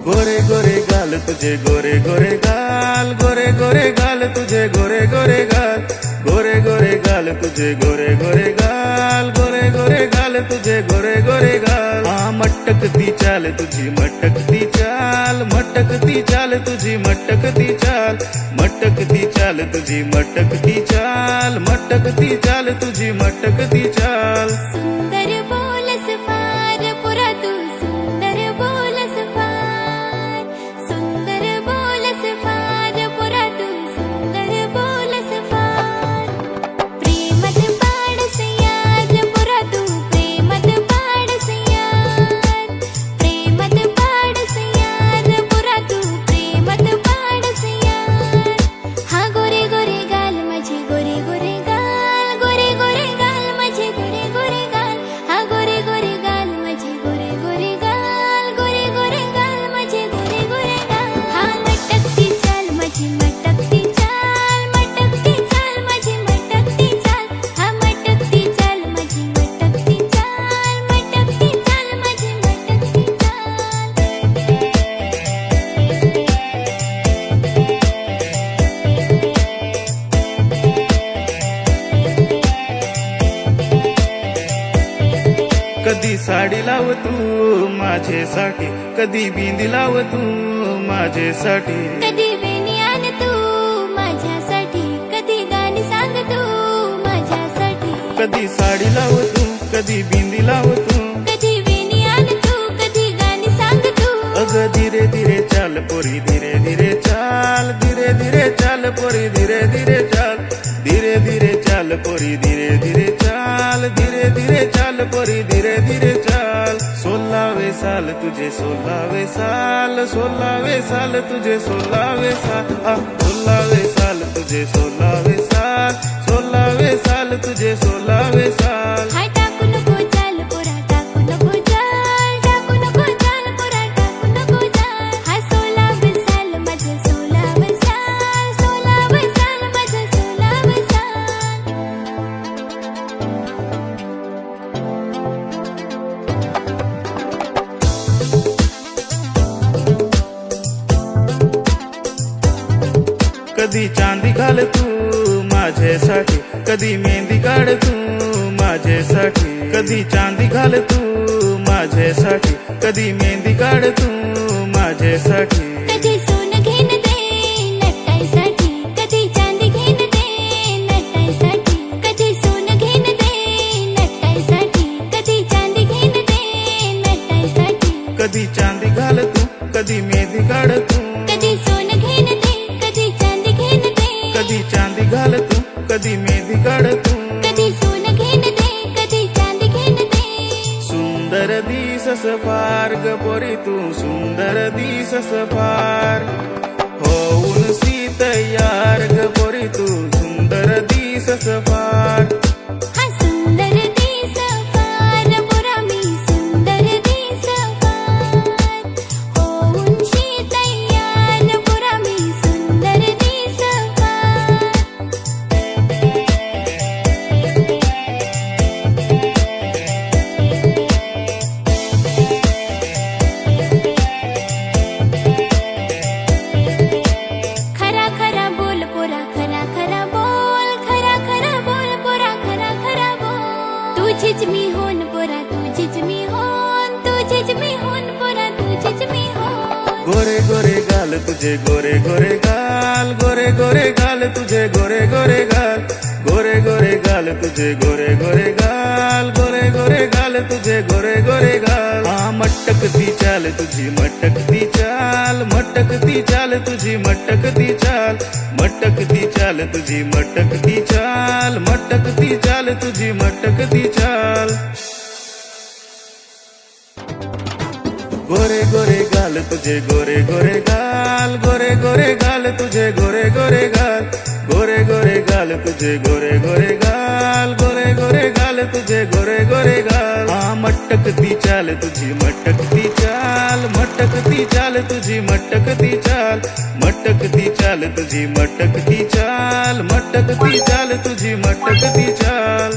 गोरे गोरे गाल तुझे गोरे गोरे गाल, गोरे गोरे गाल तुझे गोरे गोरे गाल, गोरे गोरे गाल तुझे गोरे गोरे गाल, गोरे गोरे गाल तुझे गोरे गोरे गाल। मटकती चाल तुझी मटकती चाल, मटकती चाल तुझी मटकती चाल, मटकती चाल तुझी मटकती चाल, मटकती चाल तुझी मटकती चाल। सुंदर बोलस फार पुरा तू सुंदर बोलस फार, सुंदर बोलस फार पुरा तू सुंदर बोलस फार। प्रेमत पाडस यार पुरा तू प्रेमत पाडस यार, प्रेमत पाडस यार पुरा तू प्रेमत पाडस यार। हा गोरे गोरे गाल माझे गोरे गोरे गाल, गोरे गोरे गाल माझे गोरे गोरे गाल, हा गोरे गोरे गाल माझे गोरे गोरे गाल, गोरे गोरे गाल माझे गोरे गोरे गाल। हा मटकती चाल माझी मटकती चाल, मटकती चाल माझी मटकती चाल, हा मटकती चाल माझी मटकती चाल, मटकती चाल माझी मटकती चाल। कधी साडी लाव तू माझ्यासाठी, कधी बिंदी लाव तू माझ्यासाठी, कधी वेणी आण तू माझ्यासाठी, कधी गाणी सांग तू माझ्यासाठी। कधी साडी लाव तू कधी बिंदी लाव तू, कधी वेणी आण तू कधी गाणी सांग तू। अग धीरे धीरे चाल पोरी धीरे धीरे चाल, धीरे धीरे चाल पोरी धीरे धीरे चाल, धीरे धीरे चाल पोरी धीरे धीरे चाल, धीरे धीरे चाल पोरी धीरे धीरे चाल। 16वे साल तुझे 16वे साल, 16वे साल तुझे 16वे साल, 16वे साल तुझे 16वे साल, 16वे साल तुझे 16वे साल। हाय टाकू नको चाल पोरा टाकू नको चाल, टाकू नको चाल पोरा टाकू नको चाल। हा 16वे साल माझे 16वे साल, 16वे साल माझे 16वे साल। कधी चांदी घाल तू माझ्यासाठी, कधी मेहंदी काढ तू माझ्यासाठी, कधी चांदी घाल तू माझ्यासाठी, कधी मेहंदी काढ तू माझ्यासाठी। कधी सोनं घेन दे नटायसाठी, कधी चांदी घेन दे नटायसाठी, कधी सोनं घेन दे नटायसाठी, कधी चांदी घेन दे नटायसाठी। कधी चांदी घाल तू कधी मेहंदी काढ तू, कधी सोनं घेन दे कधी चांदी घेन दे, कधी चांदी घाल तू कधी मेहंदी काढ तू। कधी सोनं घेन दे कधी चांदी घेन दे। सुंदर दिसस फार ग पोरी तू सुंदर दिसस फार, होऊन सी तयार ग पोरी तू सुंदर दिसस फार। हा सुंदर दिस फार पुरा मी सुंदर दिस फार, होऊन शी तयार पुरा मी सुंदर दिस फार। खरा खरा बोल पोरा खरा खरा बोल, खरा खरा बोल पोरा खरा खरा बोल। तुझीच मी होन पोरा तुझीच मी होन, तुझीच मी होन पोरा तुझीच मी होन। गोरे गोरे गाल तुझे गोरे गोरे गाल, गोरे गोरे गाल तुझे गोरे गोरे गाल, गोरे गोरे गाल तुझे गोरे गोरे गाल, गोरे गोरे गाल तुझे गोरे गोरे गाल। मटकती चाल तुझी मटकती चाल, मटकती चाल तुझी मटकती चाल, मटकती चाल तुझी मटकती चाल, मटकती चाल तुझी मटकती चाल। गोरे गोरे गाल तुझे गोरे गोरे गाल, गोरे गोरे गाल तुझे गोरे गोरे गाल, गोरे गोरे गाल तुझे गोरे गोरे गाल, गोरे गोरे गाल तुझे गोरे गोरे गाल। मटकती चाल तुझी मटकती चाल, मटकती चाल तुझी मटकती चाल, मटकती चाल तुझी मटकती चाल, मटकती चाल तुझी मटकती चाल।